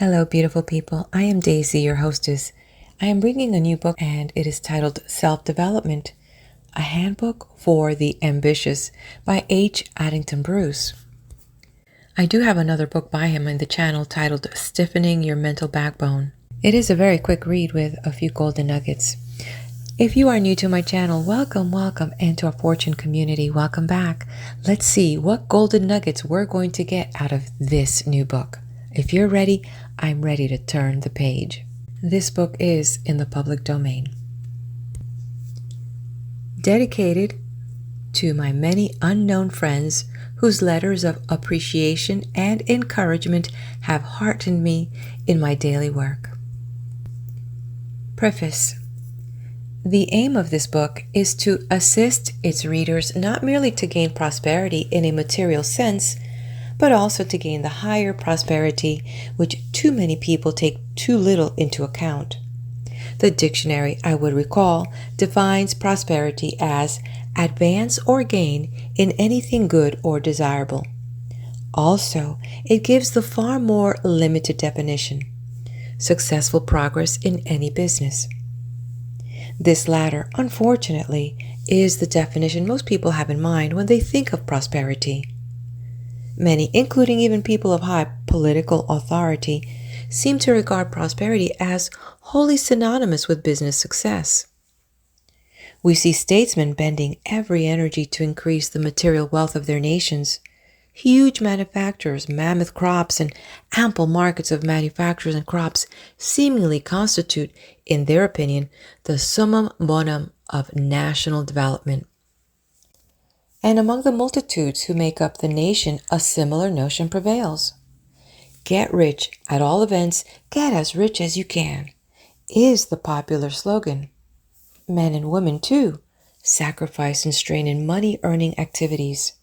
Hello, beautiful people. I am Daisy, your hostess. I am bringing a new book, and it is titled Self-Development, A Handbook for the Ambitious by Addington Bruce. I do have another book by him in the channel titled Stiffening Your Mental Backbone. It is a very quick read with a few golden nuggets. If you are new to my channel, welcome, and to our Fortune community, welcome back. Let's see what golden nuggets we're going to get out of this new book. If you're ready, I'm ready to turn the page. This book is in the public domain. Dedicated to my many unknown friends whose letters of appreciation and encouragement have heartened me in my daily work. Preface. The aim of this book is to assist its readers not merely to gain prosperity in a material sense, but also to gain the higher prosperity which too many people take too little into account. The dictionary, I would recall, defines prosperity as advance or gain in anything good or desirable. Also, it gives the far more limited definition: successful progress in any business. This latter, unfortunately, is the definition most people have in mind when they think of prosperity. Many, including even people of high political authority, seem to regard prosperity as wholly synonymous with business success. We see statesmen bending every energy to increase the material wealth of their nations. Huge manufacturers, mammoth crops, and ample markets of manufactures and crops seemingly constitute, in their opinion, the summum bonum of national development. And among the multitudes who make up the nation, a similar notion prevails. Get rich, at all events, get as rich as you can, is the popular slogan. Men and women, too, sacrifice and strain in money-earning activities.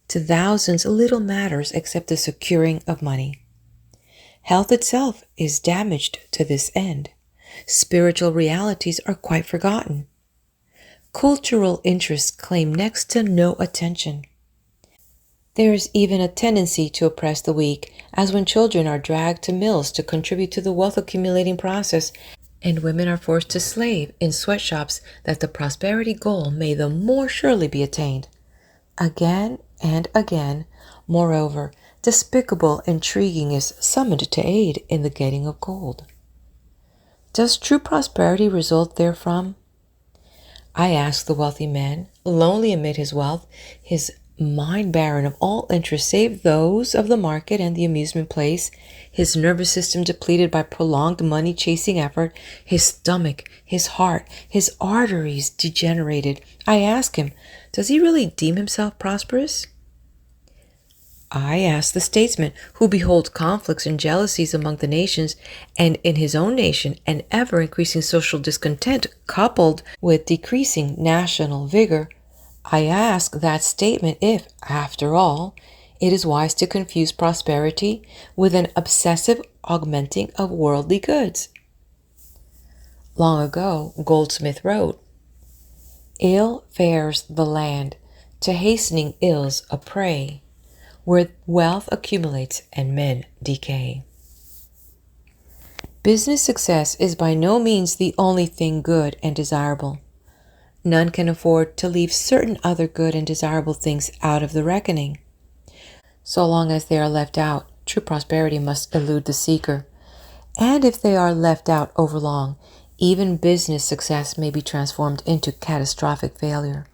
To thousands, little matters except the securing of money. Health itself is damaged to this end. Spiritual realities are quite forgotten. Cultural interests claim next to no attention. There is even a tendency to oppress the weak, as when children are dragged to mills to contribute to the wealth accumulating process, and women are forced to slave in sweatshops that the prosperity goal may the more surely be attained. Again and again, moreover, despicable intriguing is summoned to aid in the getting of gold. Does true prosperity result therefrom? I ask the wealthy man, lonely amid his wealth, his mind barren of all interests save those of the market and the amusement place, his nervous system depleted by prolonged money-chasing effort, his stomach, his heart, his arteries degenerated. I ask him, does he really deem himself prosperous? I ask the statesman who beholds conflicts and jealousies among the nations, and in his own nation an ever-increasing social discontent coupled with decreasing national vigor. I ask that statement if, after all, it is wise to confuse prosperity with an obsessive augmenting of worldly goods. Long ago, Goldsmith wrote, "Ill fares the land, to hastening ills a prey, where wealth accumulates and men decay." Business success is by no means the only thing good and desirable. None can afford to leave certain other good and desirable things out of the reckoning. So long as they are left out, true prosperity must elude the seeker. And if they are left out overlong, even business success may be transformed into catastrophic failure.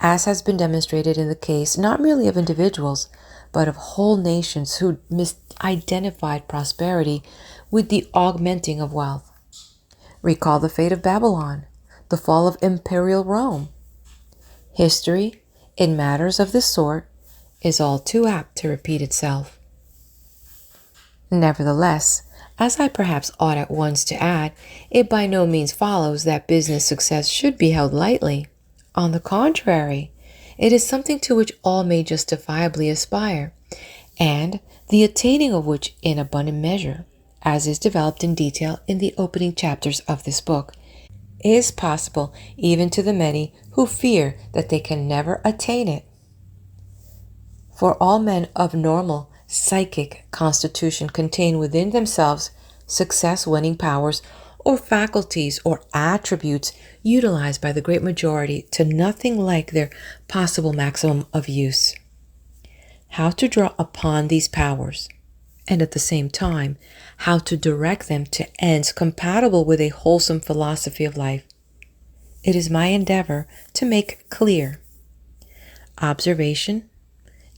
As has been demonstrated in the case not merely of individuals, but of whole nations who misidentified prosperity with the augmenting of wealth. Recall the fate of Babylon, the fall of imperial Rome. History, in matters of this sort, is all too apt to repeat itself. Nevertheless, as I perhaps ought at once to add, it by no means follows that business success should be held lightly. On the contrary, it is something to which all may justifiably aspire, and the attaining of which in abundant measure, as is developed in detail in the opening chapters of this book, is possible even to the many who fear that they can never attain it. For all men of normal, psychic constitution contain within themselves success-winning powers or faculties or attributes utilized by the great majority to nothing like their possible maximum of use. How to draw upon these powers, and at the same time, how to direct them to ends compatible with a wholesome philosophy of life, it is my endeavor to make clear. Observation,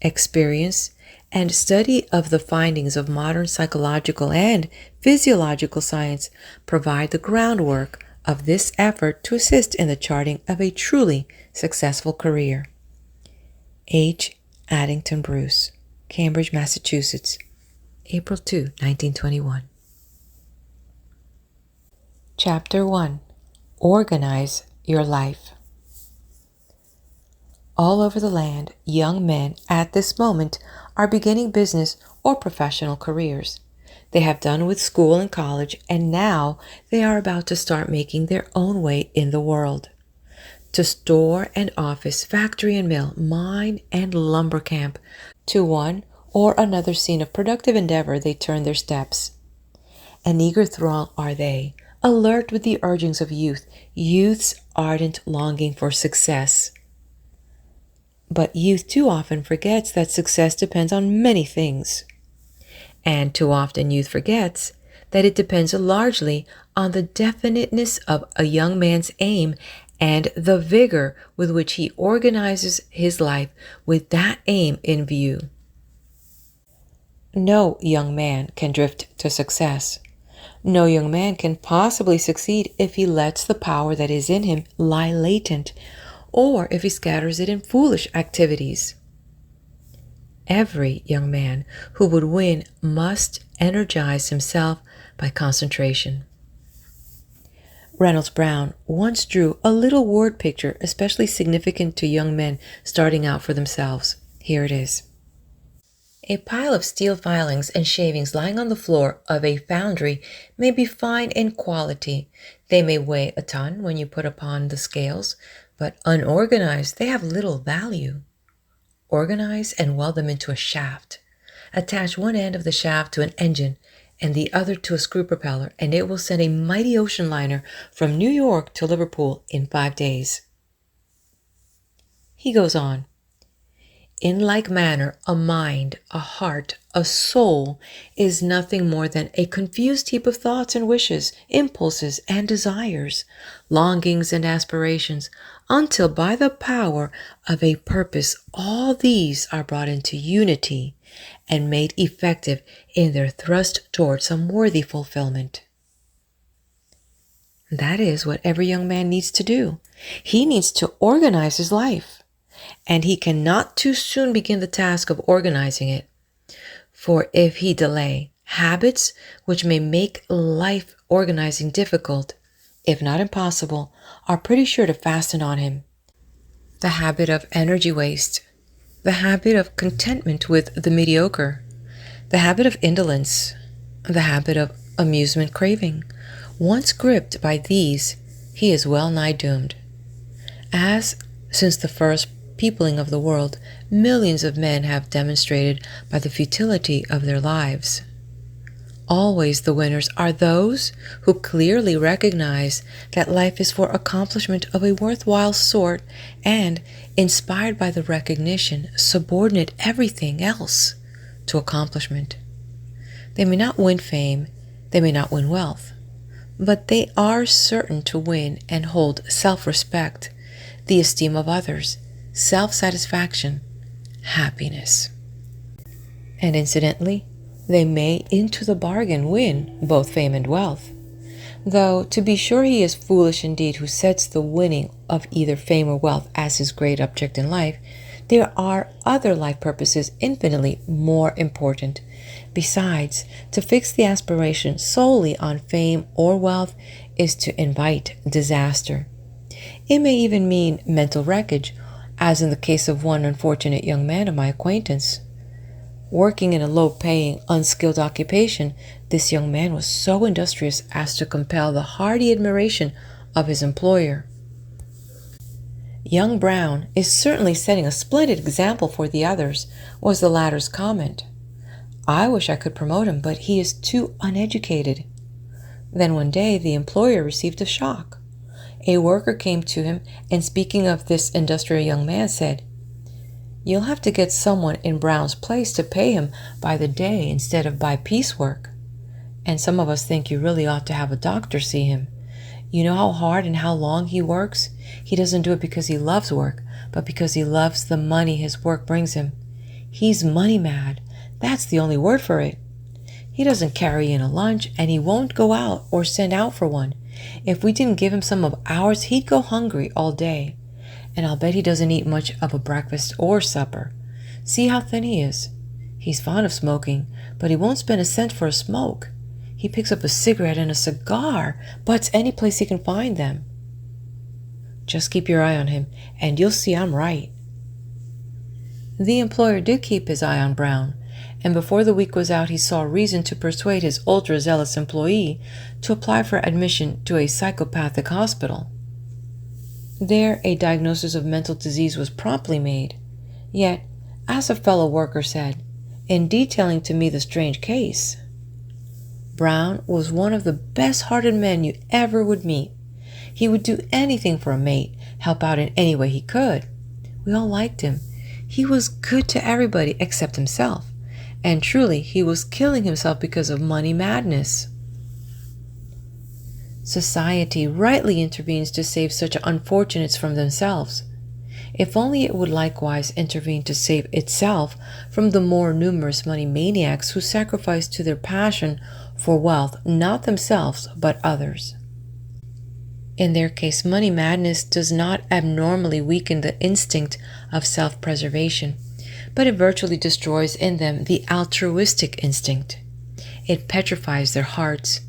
experience, and study of the findings of modern psychological and physiological science provide the groundwork of this effort to assist in the charting of a truly successful career. H. Addington Bruce, Cambridge, Massachusetts, April 2, 1921. Chapter 1. Organize your life. All over the land, young men at this moment are beginning business or professional careers. They have done with school and college, and now they are about to start making their own way in the world. To store and office, factory and mill, mine and lumber camp, to one or another scene of productive endeavor they turn their steps. An eager throng are they, alert with the urgings of youth, youth's ardent longing for success. But youth too often forgets that success depends on many things. And too often youth forgets that it depends largely on the definiteness of a young man's aim and the vigor with which he organizes his life with that aim in view. No young man can drift to success. No young man can possibly succeed if he lets the power that is in him lie latent, or if he scatters it in foolish activities. Every young man who would win must energize himself by concentration. Reynolds Brown once drew a little word picture especially significant to young men starting out for themselves. Here it is. A pile of steel filings and shavings lying on the floor of a foundry may be fine in quality. They may weigh a ton when you put upon the scales, but unorganized, they have little value. Organize and weld them into a shaft. Attach one end of the shaft to an engine and the other to a screw propeller, and it will send a mighty ocean liner from New York to Liverpool in 5 days. He goes on. In like manner, a mind, a heart, a soul is nothing more than a confused heap of thoughts and wishes, impulses and desires, longings and aspirations, until by the power of a purpose all these are brought into unity and made effective in their thrust toward some worthy fulfillment. That is what every young man needs to do. He needs to organize his life. And he cannot too soon begin the task of organizing it. For if he delay, habits which may make life organizing difficult, if not impossible, are pretty sure to fasten on him. The habit of energy waste, the habit of contentment with the mediocre, the habit of indolence, the habit of amusement craving. Once gripped by these, he is well nigh doomed. As since the first peopling of the world, millions of men have demonstrated by the futility of their lives. Always the winners are those who clearly recognize that life is for accomplishment of a worthwhile sort and, inspired by the recognition, subordinate everything else to accomplishment. They may not win fame, they may not win wealth, but they are certain to win and hold self-respect, the esteem of others, self-satisfaction, happiness. And incidentally, they may into the bargain win both fame and wealth. Though to be sure he is foolish indeed who sets the winning of either fame or wealth as his great object in life, there are other life purposes infinitely more important. Besides, to fix the aspiration solely on fame or wealth is to invite disaster. It may even mean mental wreckage, as in the case of one unfortunate young man of my acquaintance. Working in a low-paying, unskilled occupation, this young man was so industrious as to compel the hearty admiration of his employer. "Young Brown is certainly setting a splendid example for the others," was the latter's comment. I wish I could promote him, but he is too uneducated." Then one day the employer received a shock. A worker came to him and, speaking of this industrial young man, said, "You'll have to get someone in Brown's place to pay him by the day instead of by piecework. And some of us think you really ought to have a doctor see him. You know how hard and how long he works? He doesn't do it because he loves work, but because he loves the money his work brings him. He's money mad. That's the only word for it. He doesn't carry in a lunch, and he won't go out or send out for one. If we didn't give him some of ours, he'd go hungry all day. And I'll bet he doesn't eat much of a breakfast or supper. See how thin he is. He's fond of smoking, but he won't spend a cent for a smoke. He picks up a cigarette and a cigar, butts any place he can find them. Just keep your eye on him, and you'll see I'm right." The employer did keep his eye on Brown, and before the week was out he saw reason to persuade his ultra-zealous employee to apply for admission to a psychopathic hospital. There a diagnosis of mental disease was promptly made. Yet, as a fellow worker said, in detailing to me the strange case, "Brown was one of the best-hearted men you ever would meet. He would do anything for a mate, help out in any way he could. We all liked him. He was good to everybody except himself, and truly he was killing himself because of money madness." Society rightly intervenes to save such unfortunates from themselves. If only it would likewise intervene to save itself from the more numerous money maniacs who sacrifice to their passion for wealth not themselves but others. In their case, money madness does not abnormally weaken the instinct of self-preservation, but it virtually destroys in them the altruistic instinct. It petrifies their hearts,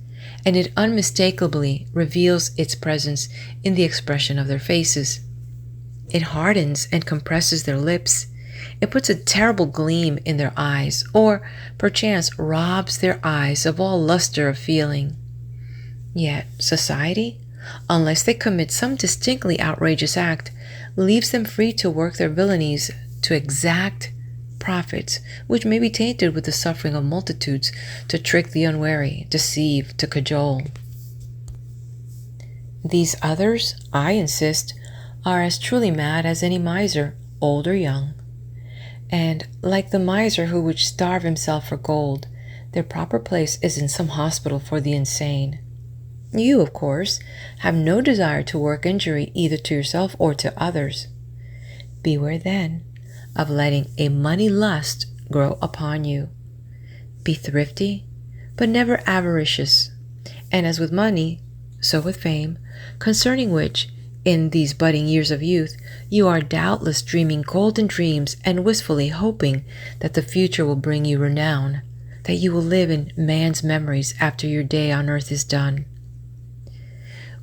and it unmistakably reveals its presence in the expression of their faces. It hardens and compresses their lips. It puts a terrible gleam in their eyes, or perchance robs their eyes of all luster of feeling. Yet society, unless they commit some distinctly outrageous act, leaves them free to work their villainies to exact profits, which may be tainted with the suffering of multitudes, to trick the unwary, deceive, to cajole. These others, I insist, are as truly mad as any miser, old or young. And, like the miser who would starve himself for gold, their proper place is in some hospital for the insane. You, of course, have no desire to work injury either to yourself or to others. Beware, then, of letting a money lust grow upon you. Be thrifty, but never avaricious, and as with money, so with fame, concerning which, in these budding years of youth, you are doubtless dreaming golden dreams and wistfully hoping that the future will bring you renown, that you will live in man's memories after your day on earth is done.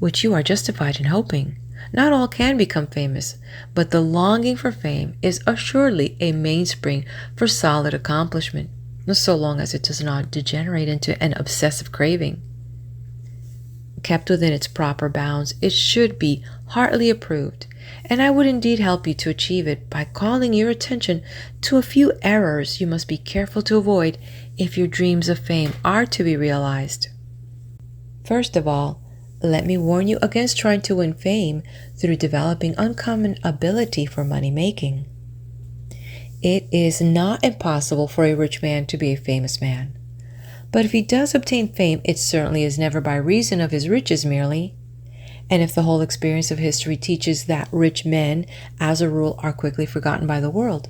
Which you are justified in hoping. Not all can become famous, but the longing for fame is assuredly a mainspring for solid accomplishment, so long as it does not degenerate into an obsessive craving. Kept within its proper bounds, it should be heartily approved, and I would indeed help you to achieve it by calling your attention to a few errors you must be careful to avoid if your dreams of fame are to be realized. First of all, let me warn you against trying to win fame through developing uncommon ability for money-making. It is not impossible for a rich man to be a famous man. But if he does obtain fame, it certainly is never by reason of his riches merely. And if the whole experience of history teaches that rich men, as a rule, are quickly forgotten by the world,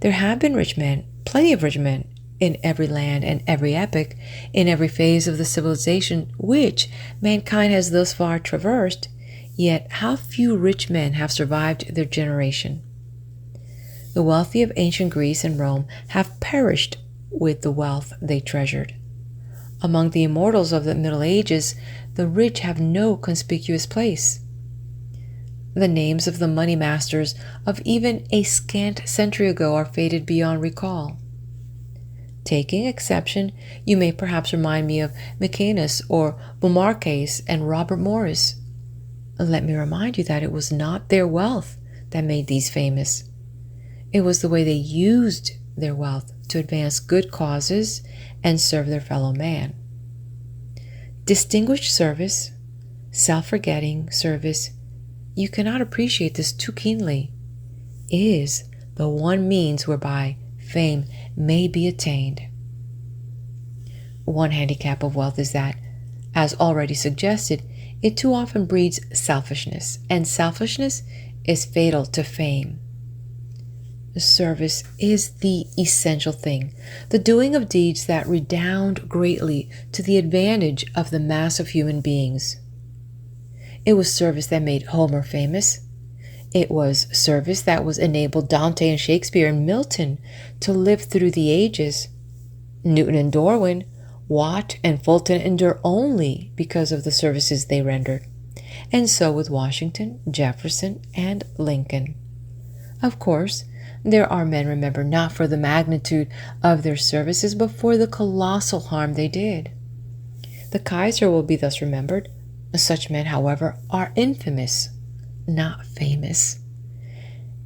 there have been rich men, plenty of rich men, in every land and every epoch, in every phase of the civilization which mankind has thus far traversed, yet how few rich men have survived their generation. The wealthy of ancient Greece and Rome have perished with the wealth they treasured. Among the immortals of the Middle Ages, the rich have no conspicuous place. The names of the money masters of even a scant century ago are faded beyond recall. Taking exception, you may perhaps remind me of Maecenas or Beaumarchais and Robert Morris. Let me remind you that it was not their wealth that made these famous. It was the way they used their wealth to advance good causes and serve their fellow man. Distinguished service, self-forgetting service, you cannot appreciate this too keenly, is the one means whereby fame may be attained. One handicap of wealth is that, as already suggested, it too often breeds selfishness, and selfishness is fatal to fame. Service is the essential thing, the doing of deeds that redound greatly to the advantage of the mass of human beings. It was service that made Homer famous. It was service that was enabled Dante and Shakespeare and Milton to live through the ages. Newton and Darwin, Watt and Fulton endure only because of the services they rendered. And so with Washington, Jefferson, and Lincoln. Of course, there are men remembered not for the magnitude of their services, but for the colossal harm they did. The Kaiser will be thus remembered. Such men, however, are infamous, not famous.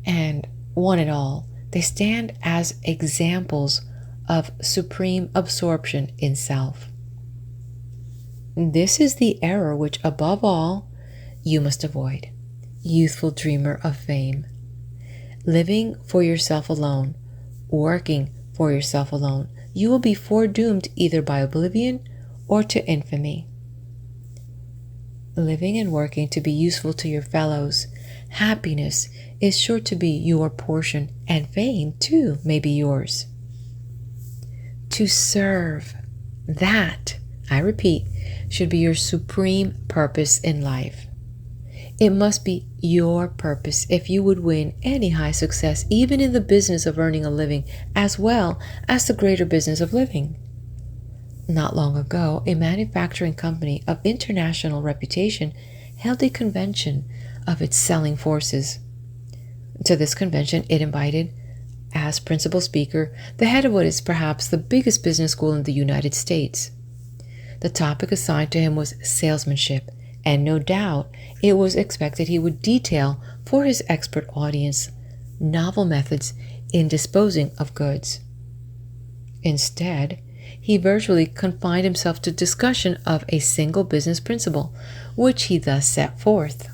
And one and all, they stand as examples of supreme absorption in self. This is the error which, above all, you must avoid, youthful dreamer of fame. Living for yourself alone, working for yourself alone, you will be foredoomed either by oblivion or to infamy. Living and working to be useful to your fellows, happiness is sure to be your portion, and fame, too, may be yours. To serve, that, I repeat, should be your supreme purpose in life. It must be your purpose if you would win any high success, even in the business of earning a living, as well as the greater business of living. Not long ago, a manufacturing company of international reputation held a convention of its selling forces. To this convention, it invited, as principal speaker, the head of what is perhaps the biggest business school in the United States. The topic assigned to him was salesmanship, and no doubt it was expected he would detail for his expert audience novel methods in disposing of goods. Instead, he virtually confined himself to discussion of a single business principle, which he thus set forth.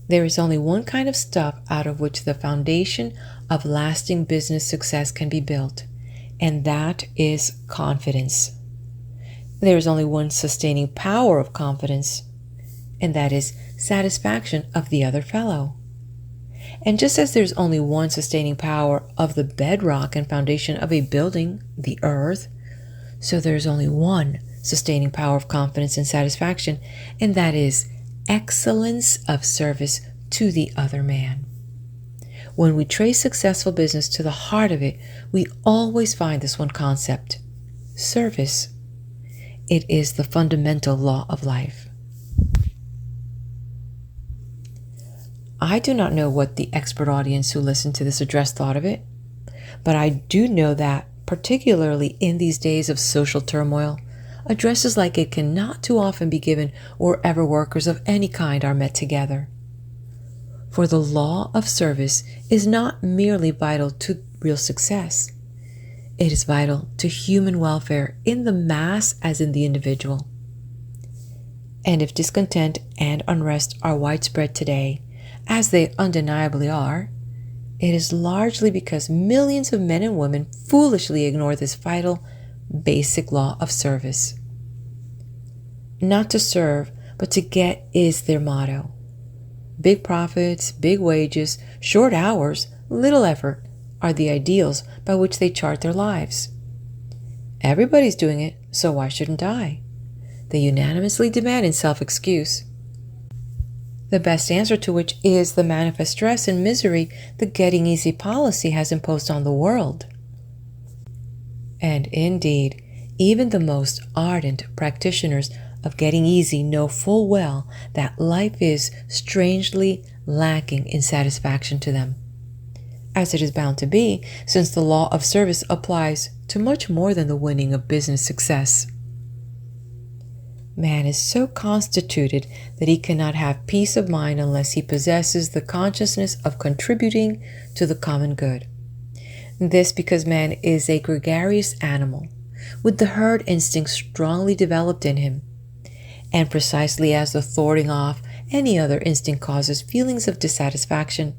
There is only one kind of stuff out of which the foundation of lasting business success can be built, and that is confidence. There is only one sustaining power of confidence, and that is satisfaction of the other fellow. And just as there's only one sustaining power of the bedrock and foundation of a building, the earth, so there's only one sustaining power of confidence and satisfaction, and that is excellence of service to the other man. When we trace successful business to the heart of it, we always find this one concept: service. It is the fundamental law of life. I do not know what the expert audience who listened to this address thought of it, but I do know that, particularly in these days of social turmoil, addresses like it can not too often be given wherever workers of any kind are met together. For the law of service is not merely vital to real success. It is vital to human welfare in the mass as in the individual. And if discontent and unrest are widespread today, as they undeniably are, it is largely because millions of men and women foolishly ignore this vital, basic law of service. Not to serve, but to get is their motto. Big profits, big wages, short hours, little effort are the ideals by which they chart their lives. Everybody's doing it, so why shouldn't I? They unanimously demand in self-excuse. The best answer to which is the manifest stress and misery the getting easy policy has imposed on the world. And indeed, even the most ardent practitioners of getting easy know full well that life is strangely lacking in satisfaction to them, as it is bound to be, since the law of service applies to much more than the winning of business success. Man is so constituted that he cannot have peace of mind unless he possesses the consciousness of contributing to the common good. This because man is a gregarious animal, with the herd instinct strongly developed in him. And precisely as the thwarting off any other instinct causes feelings of dissatisfaction,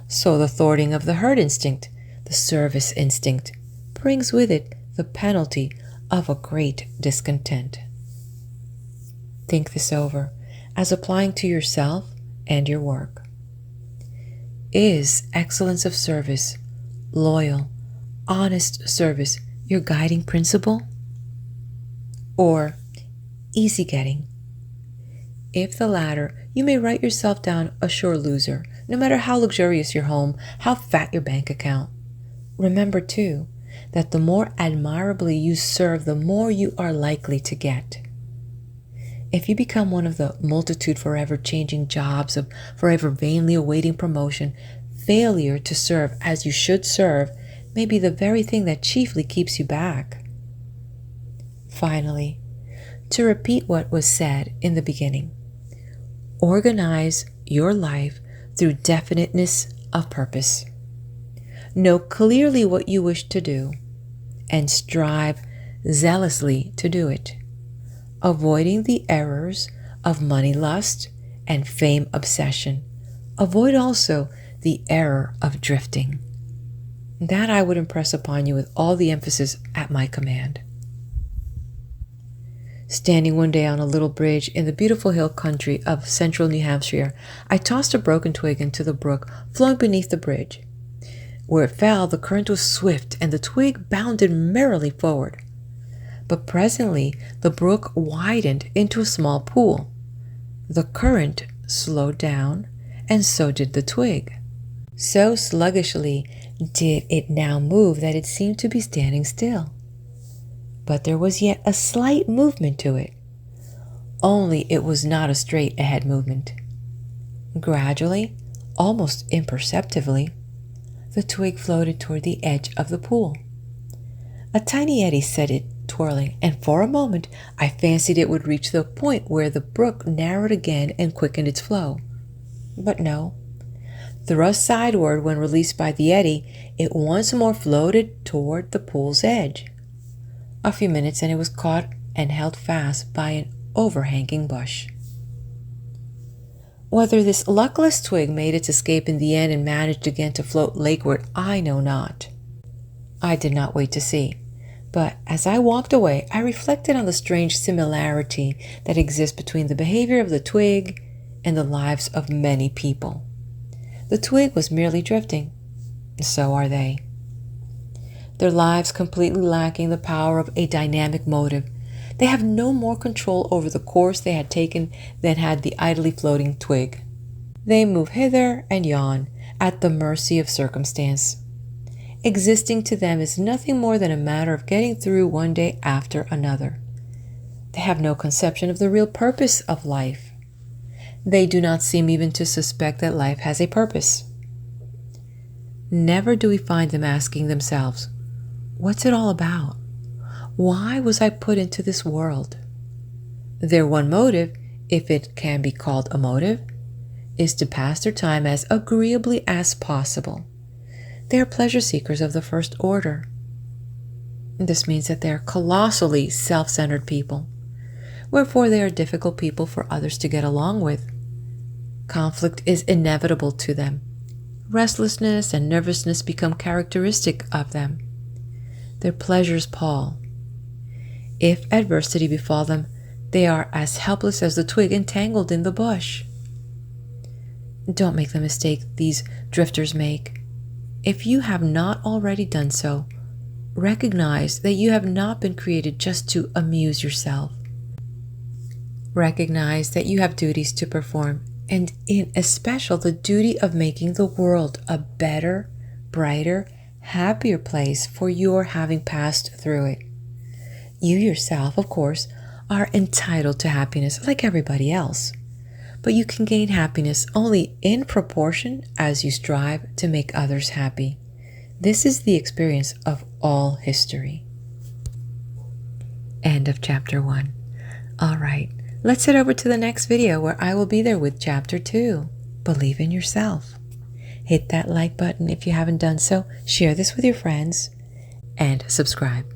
so the thwarting of the herd instinct, the service instinct, brings with it the penalty of a great discontent. Think this over as applying to yourself and your work. Is excellence of service, loyal, honest service your guiding principle? Or easy getting? If the latter, you may write yourself down a sure loser, no matter how luxurious your home, how fat your bank account. Remember, too, that the more admirably you serve, the more you are likely to get. If you become one of the multitude forever changing jobs of forever vainly awaiting promotion, failure to serve as you should serve may be the very thing that chiefly keeps you back. Finally, to repeat what was said in the beginning, organize your life through definiteness of purpose. Know clearly what you wish to do and strive zealously to do it, avoiding the errors of money lust and fame obsession. Avoid also the error of drifting. That I would impress upon you with all the emphasis at my command. Standing one day on a little bridge in the beautiful hill country of central New Hampshire, I tossed a broken twig into the brook flowing beneath the bridge. Where it fell, the current was swift, and the twig bounded merrily forward. But presently the brook widened into a small pool. The current slowed down, and so did the twig. So sluggishly did it now move that it seemed to be standing still. But there was yet a slight movement to it, only it was not a straight ahead movement. Gradually, almost imperceptibly, the twig floated toward the edge of the pool. A tiny eddy set it twirling, and for a moment I fancied it would reach the point where the brook narrowed again and quickened its flow. But no. Thrust sideward when released by the eddy, it once more floated toward the pool's edge. A few minutes and it was caught and held fast by an overhanging bush. Whether this luckless twig made its escape in the end and managed again to float lakeward, I know not. I did not wait to see, but as I walked away, I reflected on the strange similarity that exists between the behavior of the twig and the lives of many people. The twig was merely drifting. So are they. Their lives completely lacking the power of a dynamic motive. They have no more control over the course they had taken than had the idly floating twig. They move hither and yon at the mercy of circumstance. Existing to them is nothing more than a matter of getting through one day after another. They have no conception of the real purpose of life. They do not seem even to suspect that life has a purpose. Never do we find them asking themselves, "What's it all about? Why was I put into this world?" Their one motive, if it can be called a motive, is to pass their time as agreeably as possible. They are pleasure seekers of the first order. This means that they are colossally self-centered people, wherefore they are difficult people for others to get along with. Conflict is inevitable to them. Restlessness and nervousness become characteristic of them. Their pleasures pall. If adversity befall them, they are as helpless as the twig entangled in the bush. Don't make the mistake these drifters make. If you have not already done so, recognize that you have not been created just to amuse yourself. Recognize that you have duties to perform, and in especial the duty of making the world a better, brighter, happier place for your having passed through it. You yourself, of course, are entitled to happiness like everybody else, but you can gain happiness only in proportion as you strive to make others happy. This is the experience of all history. End of chapter 1. All right, let's head over to the next video where I will be there with Chapter 2, Believe in Yourself. Hit that like button if you haven't done so, share this with your friends, and subscribe.